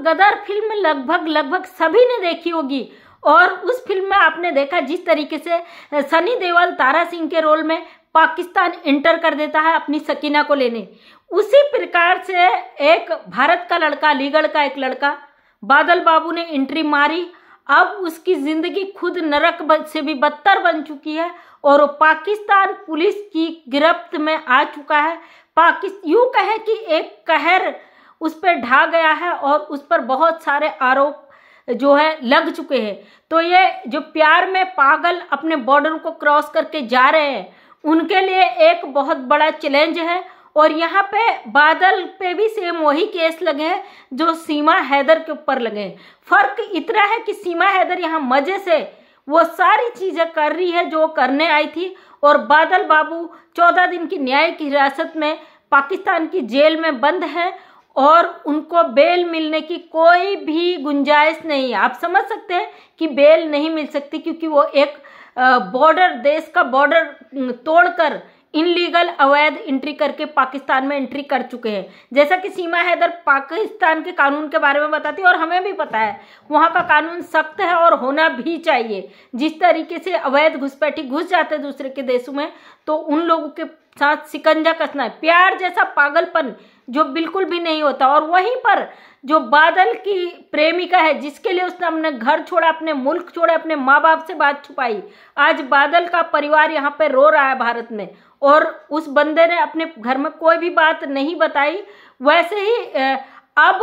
गदर film लगभग सभी ने देखी होगी और उस फिल्म में आपने देखा जिस तरीके से सनी देओल तारा सिंह के रोल में पाकिस्तान इंटर कर देता है अपनी सकीना को लेने, उसी प्रकार से एक भारत का लड़का, अलीगढ़ का एक लड़का बादल बाबू ने एंट्री मारी। अब उसकी जिंदगी खुद नरक से भी बदतर बन चुकी है और वो पाकिस्तान पुलिस की गिरफ्त में आ चुका है। यूं कहे कि एक कहर उस पर ढा गया है और उस पर बहुत सारे आरोप जो है लग चुके हैं। तो ये जो प्यार में पागल अपने बॉर्डर को क्रॉस करके जा रहे हैं उनके लिए एक बहुत बड़ा चैलेंज है। और यहाँ पे बादल पे भी सेम वही केस लगे हैं जो सीमा हैदर के ऊपर लगे हैं। फर्क इतना है कि सीमा हैदर यहाँ मजे से वो सारी चीजें कर रही है जो करने आई थी और बादल बाबू 14 दिन की न्यायिक हिरासत में पाकिस्तान की जेल में बंद है और उनको बेल मिलने की कोई भी गुंजाइश नहीं है। आप समझ सकते हैं कि बेल नहीं मिल सकती क्योंकि वो एक बॉर्डर, देश का बॉर्डर तोड़कर इनलीगल अवैध एंट्री करके पाकिस्तान में एंट्री कर चुके हैं। जैसा कि सीमा हैदर पाकिस्तान के कानून के बारे में बताती है और हमें भी पता है वहाँ का कानून सख्त है और होना भी चाहिए। जिस तरीके से अवैध घुसपैठी घुस जाते हैं दूसरे के देशों में तो उन लोगों के साथ शिकंजा कसना है। प्यार जैसा पागलपन जो बिल्कुल भी नहीं होता। और वहीं पर जो बादल की प्रेमिका है जिसके लिए उसने अपने घर छोड़ा, अपने मुल्क छोड़ा, अपने माँ बाप से बात छुपाई, आज बादल का परिवार यहाँ पे रो रहा है भारत में और उस बंदे ने अपने घर में कोई भी बात नहीं बताई। वैसे ही अब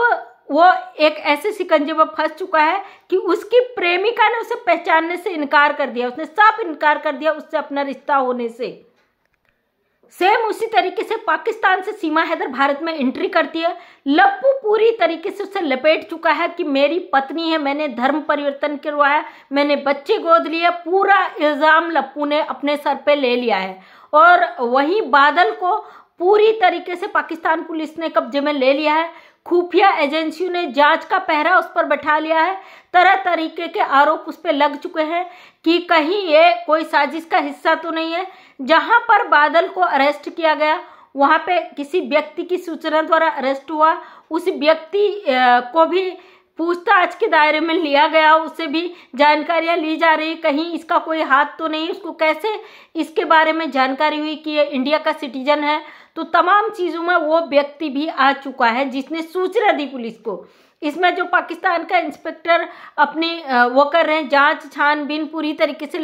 वो एक ऐसे शिकंजे में फंस चुका है कि उसकी प्रेमिका ने उसे पहचानने से इनकार कर दिया, उसने साफ इनकार कर दिया उससे अपना रिश्ता होने से। सेम उसी तरीके से पाकिस्तान से सीमा हैदर भारत में एंट्री करती है। लप्पू पूरी तरीके से उसे लपेट चुका है कि मेरी पत्नी है, मैंने धर्म परिवर्तन करवाया, मैंने बच्चे गोद लिए, पूरा इल्जाम लप्पू ने अपने सर पे ले लिया है। और वहीं बादल को पूरी तरीके से पाकिस्तान पुलिस ने कब्जे में ले लिया है। खुफिया एजेंसियों ने जांच का पहरा उस पर बैठा लिया है। तरह तरीके के आरोप उस पर लग चुके हैं कि कहीं ये कोई साजिश का हिस्सा तो नहीं है। जहां पर बादल को अरेस्ट किया गया वहां पे किसी व्यक्ति की सूचना द्वारा अरेस्ट हुआ, उस व्यक्ति को भी पूछताछ के दायरे में लिया गया, उससे भी जानकारियां ली जा रही, कहीं इसका कोई हाथ तो नहीं, उसको कैसे इसके बारे में जानकारी हुई कि ये इंडिया का सिटीजन है। तो तमाम चीजों में वो व्यक्ति भी आ चुका है जिसने सूचना दी पुलिस को। इसमें जो पाकिस्तान का इंस्पेक्टर अपनी वो कर रहे हैं जांच छानबीन पूरी तरीके से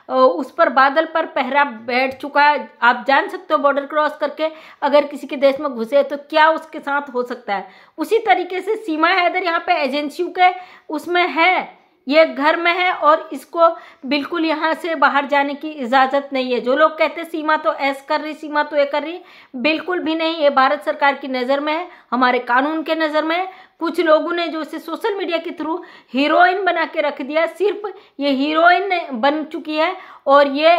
उस पर बादल पर पहरा बैठ चुका है। आप जान सकते हो बॉर्डर क्रॉस करके अगर किसी के देश में घुसे तो क्या उसके साथ हो सकता है। उसी तरीके से सीमा हैदर यहाँ पे एजेंसियों के उसमें है, ये घर में है और इसको बिल्कुल यहाँ से बाहर जाने की इजाज़त नहीं है। जो लोग कहते हैं सीमा तो ऐस कर रही, सीमा तो ये कर रही, बिल्कुल भी नहीं। ये भारत सरकार की नज़र में है, हमारे कानून के नज़र में है। कुछ लोगों ने जो इसे सोशल मीडिया के थ्रू हीरोइन बना के रख दिया, सिर्फ ये हीरोइन बन चुकी है और ये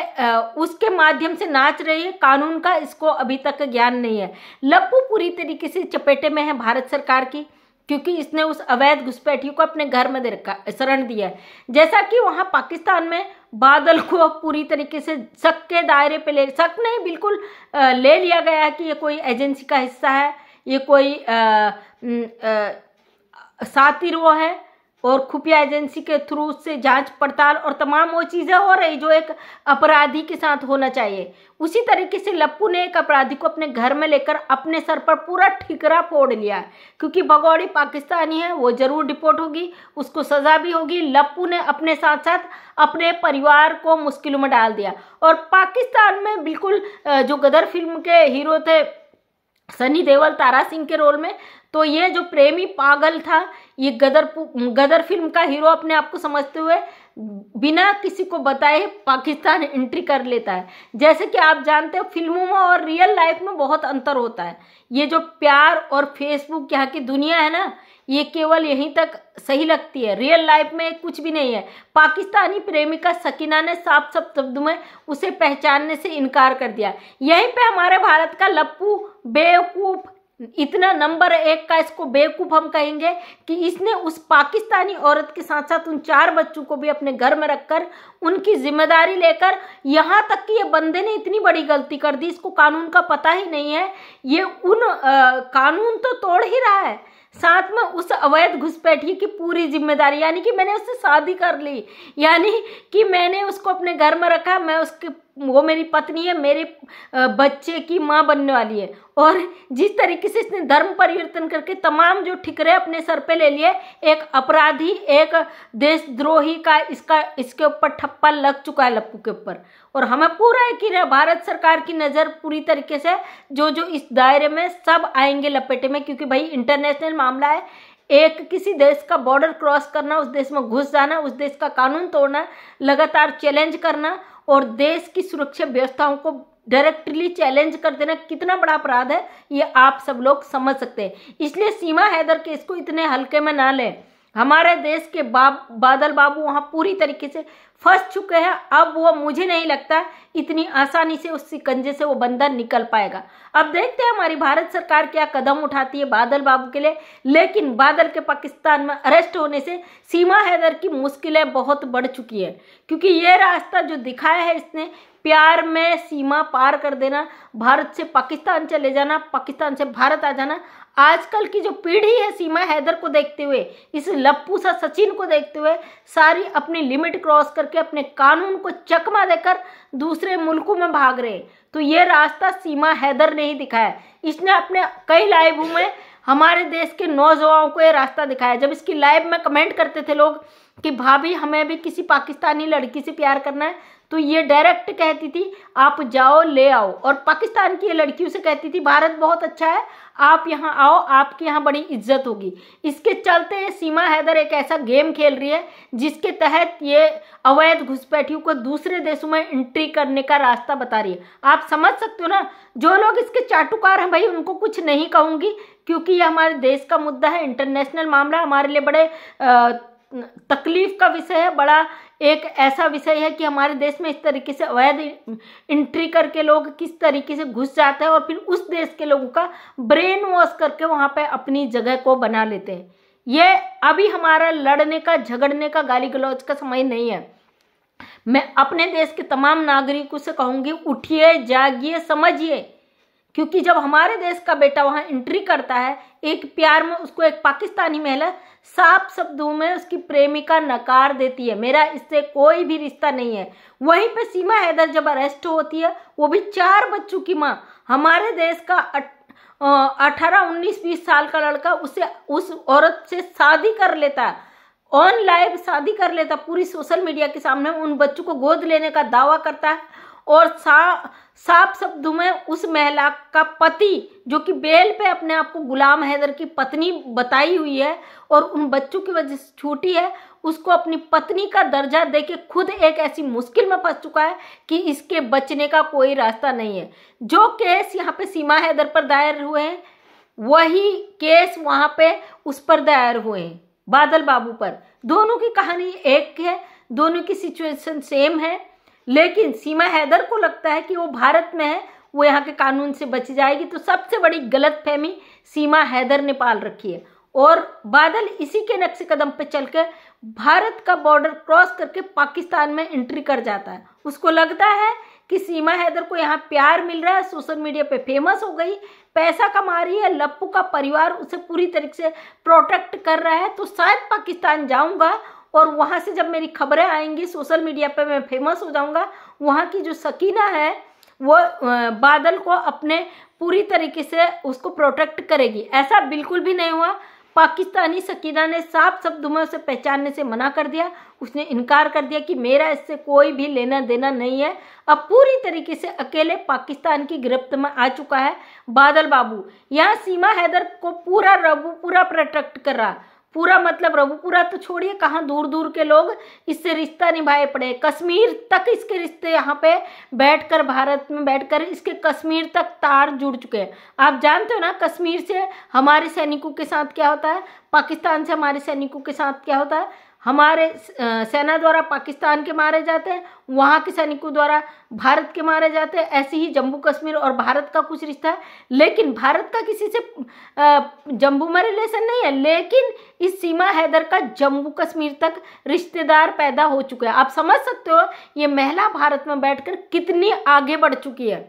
उसके माध्यम से नाच रही है। कानून का इसको अभी तक ज्ञान नहीं है। लप्पू पूरी तरीके से चपेटे में है भारत सरकार की क्योंकि इसने उस अवैध घुसपैठियों को अपने घर में शरण दिया है। जैसा कि वहां पाकिस्तान में बादल को पूरी तरीके से शक के दायरे पे शक नहीं बिल्कुल ले लिया गया है कि ये कोई एजेंसी का हिस्सा है, ये कोई सातिर वो है और खुफिया एजेंसी के थ्रू से जांच पड़ताल और तमाम वो चीज़ें हो रही जो एक अपराधी के साथ होना चाहिए। उसी तरीके से लप्पू ने एक अपराधी को अपने घर में लेकर अपने सर पर पूरा ठिकरा फोड़ लिया क्योंकि भगौड़ी पाकिस्तानी है, वो जरूर डिपोर्ट होगी, उसको सज़ा भी होगी। लप्पू ने अपने साथ साथ अपने परिवार को मुश्किलों में डाल दिया। और पाकिस्तान में बिल्कुल जो गदर फिल्म के हीरो थे सनी देओल तारा सिंह के रोल में, तो ये जो प्रेमी पागल था ये गदर फिल्म का हीरो अपने आप को समझते हुए बिना किसी को बताए पाकिस्तान एंट्री कर लेता है। जैसे कि आप जानते हो फिल्मों में और रियल लाइफ में बहुत अंतर होता है। ये जो प्यार और फेसबुक यहाँ की दुनिया है ना, ये केवल यहीं तक सही लगती है, रियल लाइफ में कुछ भी नहीं है। पाकिस्तानी प्रेमिका सकीना ने साफ साफ शब्दों में उसे पहचानने से इनकार कर दिया। यहीं पे हमारे भारत का लप्पू बेवकूफ, इतना नंबर 1 का इसको बेवकूफ हम कहेंगे कि इसने उस पाकिस्तानी औरत के साथ साथ उन 4 बच्चों को भी अपने घर में रखकर उनकी जिम्मेदारी लेकर, यहाँ तक कि ये बंदे ने इतनी बड़ी गलती कर दी, इसको कानून का पता ही नहीं है। ये कानून तो तोड़ ही रहा है। साथ में उस अवैध घुसपैठिए की पूरी जिम्मेदारी, यानी कि मैंने उससे शादी कर ली, यानी कि मैंने उसको अपने घर में रखा, मैं उसके, वो मेरी पत्नी है, मेरे बच्चे की माँ बनने वाली है। और जिस तरीके से इसने धर्म परिवर्तन करके तमाम जो ठिकरे अपने सर पे ले लिए, एक अपराधी, एक देशद्रोही का इसके ऊपर ठप्पा लग चुका है लप्पू के ऊपर। और हमें पूरा यकीन है भारत सरकार की नज़र पूरी तरीके से जो इस दायरे में सब आएंगे लपेटे में, क्योंकि भाई इंटरनेशनल मामला है। एक किसी देश का बॉर्डर क्रॉस करना, उस देश में घुस जाना, उस देश का कानून तोड़ना, लगातार चैलेंज करना और देश की सुरक्षा व्यवस्थाओं को डायरेक्टली चैलेंज कर देना कितना बड़ा अपराध है, ये आप सब लोग समझ सकते हैं। इसलिए सीमा हैदर केस को इतने हल्के में ना लें। हमारे देश के बादल बाबू वहां पूरी तरीके से फंस चुके हैं। अब वो, मुझे नहीं लगता इतनी आसानी से उस शिकंजे से वो बंदा निकल पाएगा। अब देखते हैं हमारी भारत सरकार क्या कदम उठाती है बादल बाबू के लिए। लेकिन बादल के पाकिस्तान में अरेस्ट होने से सीमा हैदर की मुश्किलें बहुत बढ़ चुकी है, क्योंकि ये रास्ता जो दिखाया है इसने, प्यार में सीमा पार कर देना, भारत से पाकिस्तान चले जाना, पाकिस्तान से भारत आ जाना, आजकल की जो पीढ़ी है सीमा हैदर को देखते हुए, इस लप्पू सा सचिन को देखते हुए, सारी अपनी लिमिट क्रॉस करके अपने कानून को चकमा देकर दूसरे मुल्कों में भाग रहे। तो ये रास्ता सीमा हैदर ने ही दिखाया। इसने अपने कई लाइवों में हमारे देश के नौजवानों को ये रास्ता दिखाया। जब इसकी लाइव में कमेंट करते थे लोग कि भाभी हमें भी किसी पाकिस्तानी लड़की से प्यार करना है, तो ये डायरेक्ट कहती थी आप जाओ ले आओ, और पाकिस्तान की ये लड़कियों से कहती थी भारत बहुत अच्छा है, आप यहाँ आओ, आपके यहाँ बड़ी इज्जत होगी। इसके चलते सीमा हैदर एक ऐसा गेम खेल रही है जिसके तहत ये अवैध घुसपैठियों को दूसरे देशों में एंट्री करने का रास्ता बता रही है। आप समझ सकते हो ना, जो लोग इसके चाटुकार हैं भाई उनको कुछ नहीं कहूँगी, क्योंकि ये हमारे देश का मुद्दा है, इंटरनेशनल मामला, हमारे लिए बड़े तकलीफ का विषय है, बड़ा एक ऐसा विषय है कि हमारे देश में इस तरीके से अवैध एंट्री करके लोग किस तरीके से घुस जाते हैं और फिर उस देश के लोगों का ब्रेन वॉश करके वहाँ पे अपनी जगह को बना लेते हैं। ये अभी हमारा लड़ने का, झगड़ने का, गाली गलौज का समय नहीं है। मैं अपने देश के तमाम नागरिकों से कहूँगी उठिए, जागिए, समझिए, क्योंकि जब हमारे देश का बेटा वहाँ एंट्री करता है, एक प्यार में उसको एक पाकिस्तानी महिला साफ शब्दों में उसकी प्रेमिका नकार देती है, मेरा इससे कोई भी रिश्ता नहीं है। वहीं पे सीमा हैदर जब अरेस्ट होती है, वो भी 4 बच्चों की माँ, हमारे देश का 18, 19, 20 साल का लड़का उस औरत से शादी कर लेता है, ऑन लाइव शादी कर लेता, पूरी सोशल मीडिया के सामने उन बच्चों को गोद लेने का दावा करता है, और साफ शब्दों में उस महिला का पति, जो कि बेल पे अपने आप को गुलाम हैदर की पत्नी बताई हुई है और उन बच्चों की वजह से छूटी है, उसको अपनी पत्नी का दर्जा देके खुद एक ऐसी मुश्किल में फंस चुका है कि इसके बचने का कोई रास्ता नहीं है। जो केस यहाँ पे सीमा हैदर पर दायर हुए हैं, वही केस वहाँ पे उस पर दायर हुए हैं, बादल बाबू पर। दोनों की कहानी एक है, दोनों की सिचुएशन सेम है, लेकिन सीमा हैदर को लगता है कि वो भारत में है, वो यहाँ के कानून से बच जाएगी। तो सबसे बड़ी गलतफहमी सीमा हैदर ने पाल रखी है, और बादल इसी के नक्शे कदम पे चलकर भारत का बॉर्डर क्रॉस करके पाकिस्तान में एंट्री कर जाता है। उसको लगता है कि सीमा हैदर को यहाँ प्यार मिल रहा है, सोशल मीडिया पे फेमस हो गई, पैसा कमा रही है, लप्पू का परिवार उसे पूरी तरीके से प्रोटेक्ट कर रहा है, तो शायद पाकिस्तान जाऊंगा और वहाँ से जब मेरी खबरें आएंगी सोशल मीडिया पे मैं फेमस हो जाऊंगा, वहाँ की जो सकीना है वो बादल को अपने पूरी तरीके से उसको प्रोटेक्ट करेगी। ऐसा बिल्कुल भी नहीं हुआ। पाकिस्तानी सकीना ने साफ शब्दों में उसे पहचानने से मना कर दिया, उसने इनकार कर दिया कि मेरा इससे कोई भी लेना देना नहीं है। अब पूरी तरीके से अकेले पाकिस्तान की गिरफ्त में आ चुका है बादल बाबू। यहाँ सीमा हैदर को पूरा रघुपुरा प्रोटेक्ट कर रहा, पूरा मतलब रघुपुरा तो छोड़िए, कहाँ दूर दूर के लोग इससे रिश्ता निभाए पड़े, कश्मीर तक इसके रिश्ते यहाँ पे बैठकर, भारत में बैठकर इसके कश्मीर तक तार जुड़ चुके हैं। आप जानते हो ना कश्मीर से हमारे सैनिकों के साथ क्या होता है, पाकिस्तान से हमारे सैनिकों के साथ क्या होता है। हमारे सेना द्वारा पाकिस्तान के मारे जाते हैं, वहाँ के सैनिकों द्वारा भारत के मारे जाते हैं। ऐसे ही जम्मू कश्मीर और भारत का कुछ रिश्ता है, लेकिन भारत का किसी से जम्मू में रिलेशन नहीं है, लेकिन इस सीमा हैदर का जम्मू कश्मीर तक रिश्तेदार पैदा हो चुके हैं। आप समझ सकते हो ये महिला भारत में बैठकर कितनी आगे बढ़ चुकी है,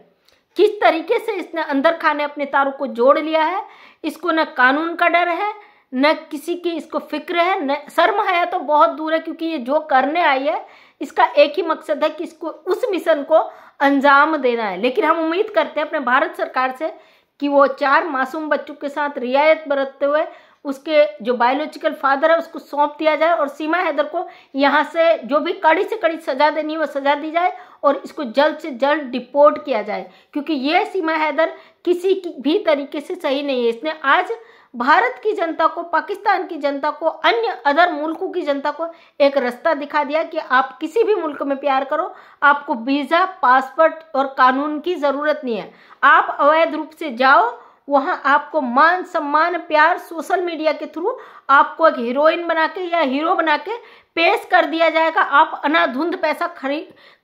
किस तरीके से इसने अंदर खाने अपने तारों को जोड़ लिया है। इसको न कानून का डर है, न किसी की इसको फिक्र है, न शर्म हया तो बहुत दूर है, क्योंकि ये जो करने आई है इसका एक ही मकसद है कि इसको उस मिशन को अंजाम देना है। लेकिन हम उम्मीद करते हैं अपने भारत सरकार से कि वो 4 मासूम बच्चों के साथ रियायत बरतते हुए उसके जो बायोलॉजिकल फादर है उसको सौंप दिया जाए और सीमा हैदर को यहाँ से जो भी कड़ी से कड़ी सजा देनी है वो सजा दी जाए और इसको जल्द से जल्द डिपोर्ट किया जाए, क्योंकि ये सीमा हैदर किसी की भी तरीके से सही नहीं है। इसने आज भारत की जनता को, पाकिस्तान की जनता को, अन्य अदर मुल्कों की जनता को एक रास्ता दिखा दिया कि आप किसी भी मुल्क में प्यार करो, आपको वीज़ा, पासपोर्ट और कानून की ज़रूरत नहीं है। आप अवैध रूप से जाओ, वहाँ आपको मान सम्मान प्यार सोशल मीडिया के थ्रू आपको एक हीरोइन बना के या हीरो बना के पेश कर दिया जाएगा। आप अनाधुंध पैसा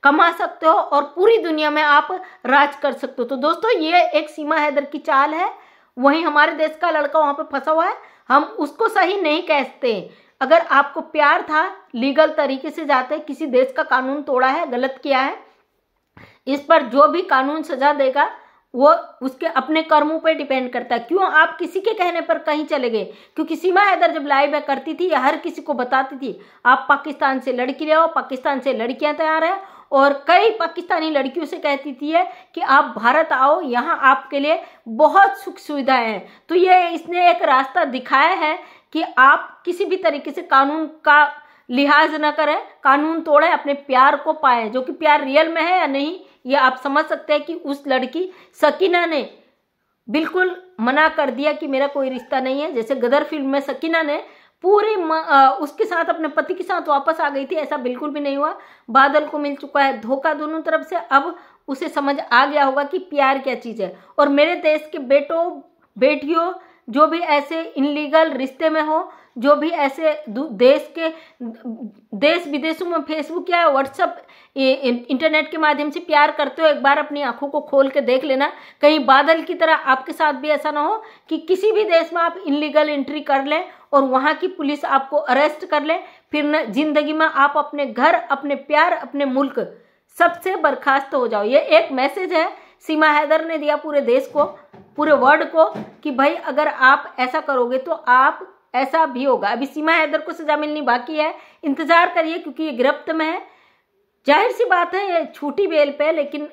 कमा सकते हो और पूरी दुनिया में आप राज कर सकते हो। तो दोस्तों, ये एक सीमा हैदर की चाल है। वहीं हमारे देश का लड़का वहाँ पे फंसा हुआ है, हम उसको सही नहीं कहते। अगर आपको प्यार था, लीगल तरीके से जाते, किसी देश का कानून तोड़ा है, गलत किया है, इस पर जो भी कानून सजा देगा वो उसके अपने कर्मों पे डिपेंड करता है। क्यों आप किसी के कहने पर कहीं चले गए? क्योंकि सीमा हैदर जब लाइव करती थी या हर किसी को बताती थी आप पाकिस्तान से लड़की ले आओ, पाकिस्तान से लड़कियां तैयार हैं, और कई पाकिस्तानी लड़कियों से कहती थी है कि आप भारत आओ, यहाँ आपके लिए बहुत सुख सुविधाएं हैं। तो ये इसने एक रास्ता दिखाया है कि आप किसी भी तरीके से कानून का लिहाज न करें, कानून तोड़े, अपने प्यार को पाए, जो कि प्यार रियल में है या नहीं ये आप समझ सकते हैं कि उस लड़की सकीना ने बिल्कुल मना कर दिया कि मेरा कोई रिश्ता नहीं है। जैसे गदर फिल्म में सकीना ने पूरी उसके साथ, अपने पति के साथ वापस आ गई थी, ऐसा बिल्कुल भी नहीं हुआ। बादल को मिल चुका है धोखा दोनों तरफ से, अब उसे समझ आ गया होगा कि प्यार क्या चीज़ है। और मेरे देश के बेटों बेटियों, जो भी ऐसे इनलीगल रिश्ते में हो, जो भी ऐसे देश विदेशों में फेसबुक या व्हाट्सएप इंटरनेट के माध्यम से प्यार करते हो, एक बार अपनी आंखों को खोल के देख लेना। कहीं बादल की तरह आपके साथ भी ऐसा ना हो कि किसी भी देश में आप इनलीगल एंट्री कर लें और वहाँ की पुलिस आपको अरेस्ट कर ले, फिर न जिंदगी में आप अपने घर, अपने प्यार, अपने मुल्क सबसे बर्खास्त हो जाओ। ये एक मैसेज है सीमा हैदर ने दिया पूरे देश को, पूरे वर्ल्ड को, कि भाई अगर आप ऐसा करोगे तो आप ऐसा भी होगा। अभी सीमा हैदर को सजा मिलनी बाकी है, इंतजार करिए, क्योंकि ये गिरफ्त में है। जाहिर सी बात है ये छूटी बेल पे, लेकिन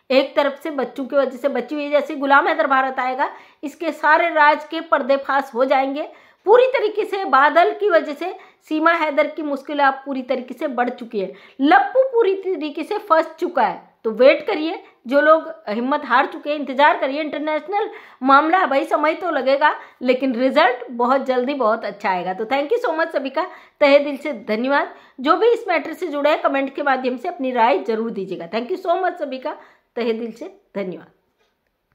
एक तरफ से बच्चों की वजह से बची हुई, जैसे गुलाम हैदर भारत आएगा इसके सारे राज के पर्देफाश हो जाएंगे पूरी तरीके से। बादल की वजह से सीमा हैदर की मुश्किल अब पूरी तरीके से बढ़ चुकी है, लप्पू पूरी तरीके से फंस चुका है। तो वेट करिए, जो लोग हिम्मत हार चुके हैं इंतजार करिए। इंटरनेशनल मामला है भाई, समय तो लगेगा, लेकिन रिजल्ट बहुत जल्दी बहुत अच्छा आएगा। तो थैंक यू सो मच, सभी का तहे दिल से धन्यवाद। जो भी इस मैटर से जुड़े हैं कमेंट के माध्यम से अपनी राय जरूर दीजिएगा। थैंक यू सो मच, सभी का तहे दिल से धन्यवाद।